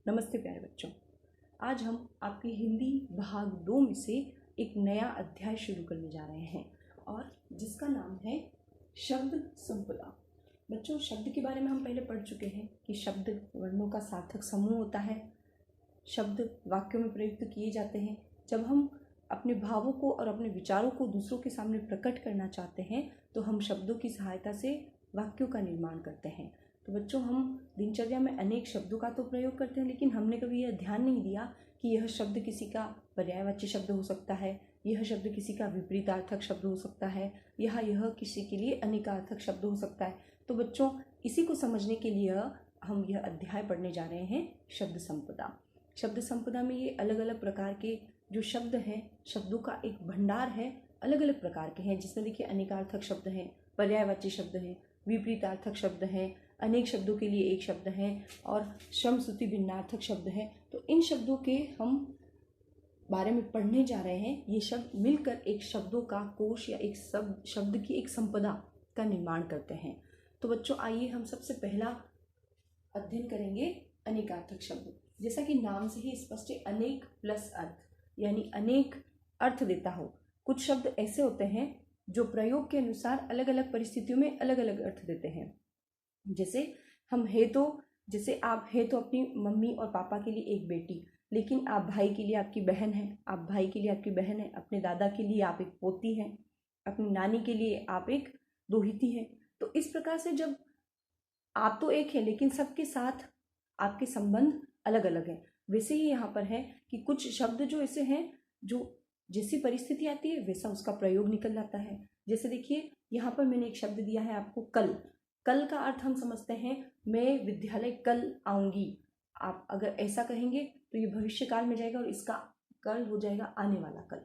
नमस्ते प्यारे बच्चों। आज हम आपकी हिंदी भाग 2 में से एक नया अध्याय शुरू करने जा रहे हैं और जिसका नाम है शब्द संपदा। बच्चों, शब्द के बारे में हम पहले पढ़ चुके हैं कि शब्द वर्णों का सार्थक समूह होता है। शब्द वाक्यों में प्रयुक्त किए जाते हैं। जब हम अपने भावों को और अपने विचारों को दूसरों के सामने प्रकट करना चाहते हैं तो हम शब्दों की सहायता से वाक्यों का निर्माण करते हैं। तो बच्चों, हम दिनचर्या में अनेक शब्दों का तो प्रयोग करते हैं, लेकिन हमने कभी यह ध्यान नहीं दिया कि यह शब्द किसी का पर्यायवाची शब्द हो सकता है, यह शब्द किसी का विपरीतार्थक शब्द हो सकता है, यह किसी के लिए अनेकार्थक शब्द हो सकता है। तो बच्चों, इसी को समझने के लिए हम यह अध्याय पढ़ने जा रहे हैं, शब्द संपदा। शब्द संपदा में ये अलग अलग प्रकार के जो शब्द हैं, शब्दों का एक भंडार है, अलग अलग प्रकार के हैं, जिसमें देखिए अनेकार्थक शब्द हैं, पर्यायवाची शब्द हैं, विपरीतार्थक शब्द हैं, अनेक शब्दों के लिए एक शब्द है और श्रम श्रुति भिन्नार्थक शब्द है। तो इन शब्दों के हम बारे में पढ़ने जा रहे हैं। ये शब्द मिलकर एक शब्दों का कोश या एक शब्द की एक संपदा का निर्माण करते हैं। तो बच्चों, आइए हम सबसे पहला अध्ययन करेंगे अनेकार्थक शब्द। जैसा कि नाम से ही स्पष्ट है, अनेक प्लस अर्थ, यानी अनेक अर्थ देता हो। कुछ शब्द ऐसे होते हैं जो प्रयोग के अनुसार अलग अलग परिस्थितियों में अलग अलग अर्थ देते हैं। जैसे हम है तो, जैसे आप है तो अपनी मम्मी और पापा के लिए एक बेटी, लेकिन आप भाई के लिए आपकी बहन है, आप भाई के लिए आपकी बहन है, अपने दादा के लिए आप एक पोती हैं, अपनी नानी के लिए आप एक दोहिती हैं। तो इस प्रकार से जब आप तो एक है लेकिन सबके साथ आपके संबंध अलग अलग हैं। वैसे ही यहाँ पर है कि कुछ शब्द जो ऐसे हैं जो जैसी परिस्थिति आती है वैसा उसका प्रयोग निकल जाता है। जैसे देखिए, यहाँ पर मैंने एक शब्द दिया है आपको, कल। कल का अर्थ हम समझते हैं मैं विद्यालय कल आऊंगी। आप अगर ऐसा कहेंगे तो ये भविष्य काल में जाएगा और इसका कल हो जाएगा आने वाला कल।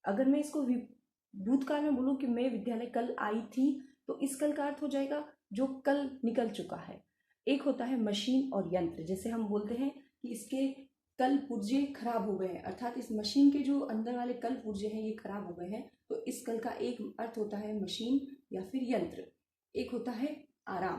अगर मैं इसको भूतकाल में बोलूँ कि मैं विद्यालय कल आई थी, तो इस कल का अर्थ हो जाएगा जो कल निकल चुका है। एक होता है मशीन और यंत्र। जैसे हम बोलते हैं कि इसके कल पुर्जे खराब हो गए हैं, अर्थात इस मशीन के जो अंदर वाले कल पुर्जे हैं ये खराब हो गए हैं। तो इस कल का एक अर्थ होता है मशीन या फिर यंत्र। एक होता है आराम।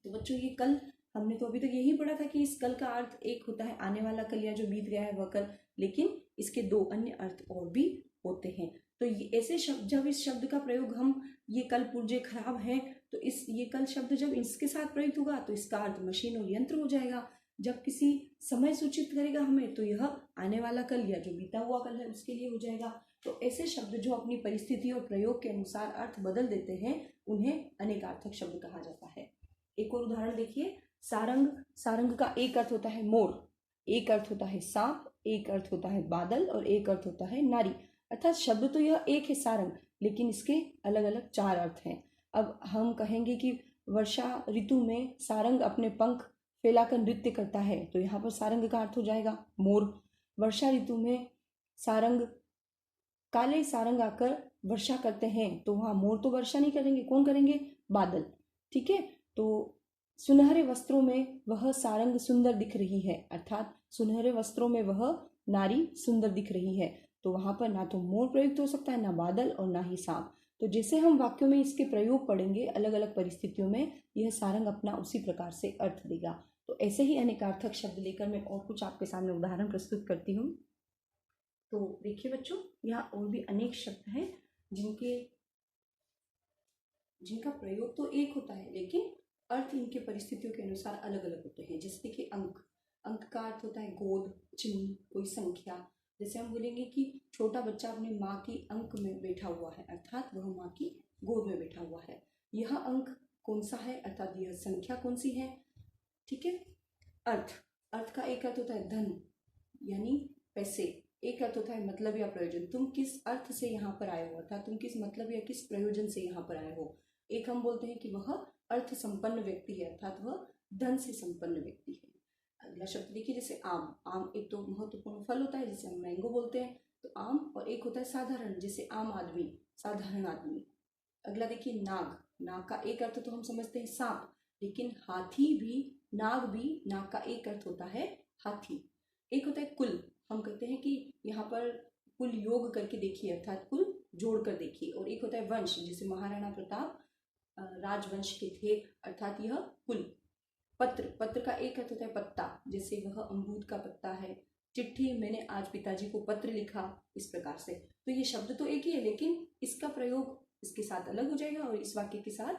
तो बच्चों, ये कल हमने तो अभी तक यही पढ़ा था कि इस कल का अर्थ एक होता है आने वाला कल या जो बीत गया है वह कल, लेकिन इसके दो अन्य अर्थ और भी होते हैं। तो ये ऐसे शब्द, जब इस शब्द का प्रयोग हम ये कल पुर्जे खराब हैं, तो इस ये कल शब्द जब इसके साथ प्रयुक्त होगा तो इसका अर्थ मशीन और यंत्र हो जाएगा। जब किसी समय सूचित करेगा हमें तो यह आने वाला कल या जो बीता हुआ कल है उसके लिए हो जाएगा। तो ऐसे शब्द जो अपनी परिस्थिति और प्रयोग के अनुसार अर्थ बदल देते हैं उन्हें अनेकार्थक शब्द कहा जाता है। एक और उदाहरण देखिए, सारंग। सारंग का एक अर्थ होता है मोर, एक अर्थ होता है सांप, एक अर्थ होता है बादल और एक अर्थ होता है नारी। अर्थात शब्द तो यह एक है सारंग, लेकिन इसके अलग अलग चार अर्थ हैं। अब हम कहेंगे कि वर्षा ऋतु में सारंग अपने पंख फैलाकर नृत्य करता है, तो यहाँ पर सारंग का अर्थ हो जाएगा मोर। वर्षा ऋतु में सारंग, काले सारंग आकर वर्षा करते हैं, तो वहाँ मोर तो वर्षा नहीं करेंगे, कौन करेंगे? बादल। ठीक है। तो सुनहरे वस्त्रों में वह सारंग सुंदर दिख रही है, अर्थात सुनहरे वस्त्रों में वह नारी सुंदर दिख रही है। तो वहां पर ना तो मोर प्रयुक्त हो सकता है, ना बादल और ना ही सांप। तो जैसे हम वाक्यों में इसके प्रयोग पढ़ेंगे अलग अलग परिस्थितियों में, यह सारंग अपना उसी प्रकार से अर्थ देगा। तो ऐसे ही अनेकार्थक शब्द लेकर मैं और कुछ आपके सामने उदाहरण प्रस्तुत करती हूँ। तो देखिए बच्चों, यहाँ और भी अनेक शब्द हैं जिनका प्रयोग तो एक होता है, लेकिन अर्थ इनके परिस्थितियों के अनुसार अलग अलग होते हैं। जैसे देखिए अंक। अंक का अर्थ होता है गोद, चिन्ह, कोई संख्या। जैसे हम बोलेंगे कि छोटा बच्चा अपनी माँ की अंक में बैठा हुआ है, अर्थात वह माँ की गोद में बैठा हुआ है। यह अंक कौन सा है, अर्थात यह संख्या कौन सी है। ठीक है। अर्थ। अर्थ का एक अर्थ होता है धन, यानी पैसे। एक अर्थ होता है मतलब या प्रयोजन, तुम किस अर्थ से यहाँ पर आए हो, अर्थात तुम किस मतलब या किस प्रयोजन से यहाँ पर आए हो। एक हम बोलते हैं कि वह अर्थ संपन्न व्यक्ति है, अर्थात वह धन से संपन्न व्यक्ति है। अगला शब्द देखिए, जैसे आम। आम एक तो महत्वपूर्ण फल होता है जिसे हम मैंगो बोलते हैं, तो आम। और एक होता है साधारण, जैसे आम आदमी, साधारण आदमी। अगला देखिए नाग। नाग का एक अर्थ तो हम समझते हैं सांप, लेकिन हाथी भी, नाग भी, नाग का एक अर्थ होता है हाथी। एक होता है कुल। हम कहते हैं कि यहाँ पर कुल योग करके देखिए, अर्थात कुल जोड़ कर देखिए। और एक होता है वंश, जैसे महाराणा प्रताप राजवंश के थे, अर्थात यह कुल। पत्र, पत्र का एक अर्थ होता है पत्ता, जैसे वह अमरूद का पत्ता है। चिट्ठी, मैंने आज पिताजी को पत्र लिखा, इस प्रकार से। तो ये शब्द तो एक ही है, लेकिन इसका प्रयोग इसके साथ अलग हो जाएगा और इस वाक्य के साथ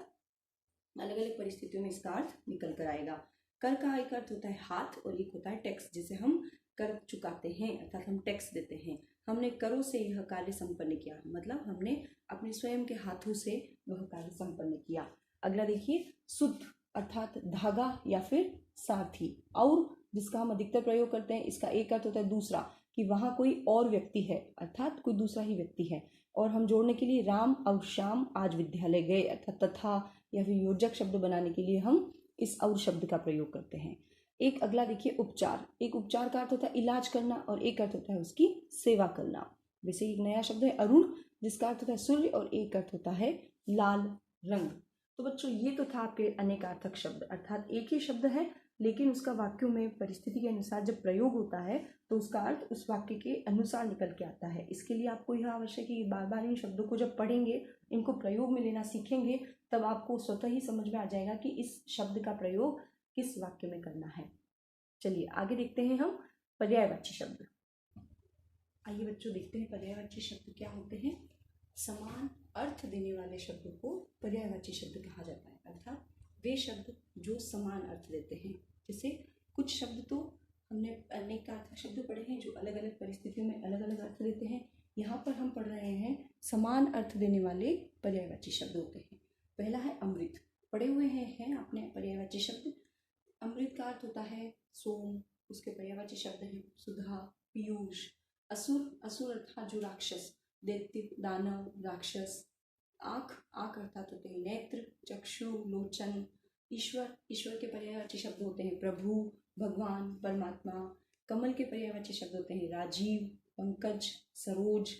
अलग अलग परिस्थितियों में इसका अर्थ निकल कर आएगा। कर का एक अर्थ होता है हाथ और एक होता है टैक्स, जिसे हम कर चुकाते हैं अर्थात हम टैक्स देते हैं। हमने करों से यह कार्य संपन्न किया, मतलब हमने अपने स्वयं के हाथों से वह कार्य संपन्न किया। अगला देखिए, सूत अर्थात धागा या फिर साथी। और जिसका हम अधिकतर प्रयोग करते हैं, इसका एक अर्थ होता है दूसरा, कि वहाँ कोई और व्यक्ति है अर्थात कोई दूसरा ही व्यक्ति है। और हम जोड़ने के लिए राम और श्याम आज विद्यालय गए अर्थात तथा या फिर योजक शब्द बनाने के लिए हम इस और शब्द का प्रयोग करते हैं। एक अगला देखिए, उपचार। एक उपचार का अर्थ होता है इलाज करना और एक अर्थ होता है उसकी सेवा करना। वैसे एक नया शब्द है अरुण, जिसका अर्थ होता है सूर्य और एक अर्थ होता है लाल रंग। तो बच्चों ये तो था आपके अनेकार्थक शब्द, अर्थात एक ही शब्द है लेकिन उसका वाक्यों में परिस्थिति के अनुसार जब प्रयोग होता है तो उसका अर्थ उस वाक्य के अनुसार निकल के आता है। इसके लिए आपको यह आवश्यक है कि बार बार इन शब्दों को जब पढ़ेंगे, इनको प्रयोग में लेना सीखेंगे, तब आपको स्वतः ही समझ में आ जाएगा कि इस शब्द का प्रयोग किस वाक्य में करना है। चलिए आगे देखते हैं हम पर्यायवाची शब्द। आइए बच्चों देखते हैं पर्यायवाची शब्द क्या होते हैं। समान अर्थ देने वाले शब्दों को पर्यायवाची शब्द कहा जाता है, अर्थात वे शब्द जो समान अर्थ देते हैं। जैसे कुछ शब्द तो हमने अनेकार्थक शब्द पढ़े हैं जो अलग अलग परिस्थितियों में अलग अलग अर्थ देते हैं। यहाँ पर हम पढ़ रहे हैं समान अर्थ देने वाले पर्यायवाची शब्द होते हैं। पहला है अमृत। पढ़े हुए हैं आपने पर्यायवाची शब्द। अमृत का अर्थ होता है सोम, उसके पर्यायवाची शब्द हैं सुधा, पीयूष। असुर, असुर अर्थात जो राक्षस, दैत्य, दानव, राक्षस। आँख, आँख अर्थात होते हैं नेत्र, चक्षु, लोचन। ईश्वर, ईश्वर के पर्यायवाची शब्द होते हैं प्रभु, भगवान, परमात्मा। कमल के पर्यायवाची शब्द होते हैं राजीव, पंकज, सरोज।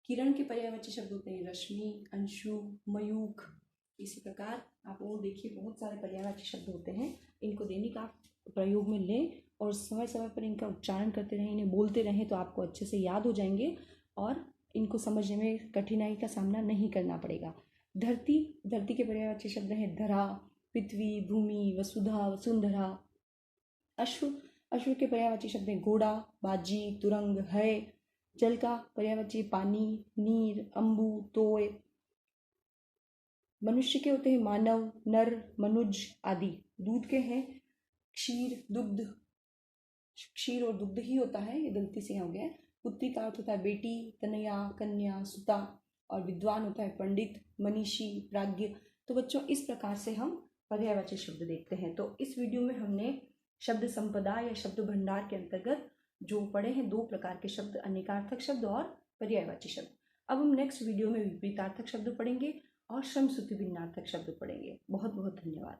किरण के पर्यायवाची शब्द होते हैं रश्मि, अंशु, मयूख। इसी प्रकार आप और देखिए बहुत सारे पर्यायवाची शब्द होते हैं। इनको दैनिक आप प्रयोग में लें और समय समय पर इनका उच्चारण करते रहें, इन्हें बोलते रहें तो आपको अच्छे से याद हो जाएंगे और इनको समझने में कठिनाई का सामना नहीं करना पड़ेगा। धरती, धरती के पर्यायवाची शब्द हैं धरा, पृथ्वी, भूमि, वसुधा, वसुंधरा। अश्व, अश्व के पर्यायवाची शब्द हैं घोड़ा, बाजी, तुरंग, है। जल का पर्यायवाची पानी, नीर, अम्बु, तोय। मनुष्य के होते हैं मानव, नर, मनुज आदि। दूध के हैं क्षीर, दुग्ध। क्षीर और दुग्ध ही होता है, ये गलती से हो गया है। पुत्री का अर्थ होता है बेटी, तनया, कन्या, सुता। और विद्वान होता है पंडित, मनीषी, प्राज्ञ। तो बच्चों इस प्रकार से हम पर्यायवाची शब्द देखते हैं। तो इस वीडियो में हमने शब्द संपदा या शब्द भंडार के अंतर्गत जो पढ़े हैं दो प्रकार के शब्द, अनेकार्थक शब्द और पर्यायवाची शब्द। अब हम नेक्स्ट वीडियो में विपरीतार्थक शब्द पढ़ेंगे और श्रमसूत्री भिन्नार्थक शब्द पढ़ेंगे। बहुत बहुत धन्यवाद।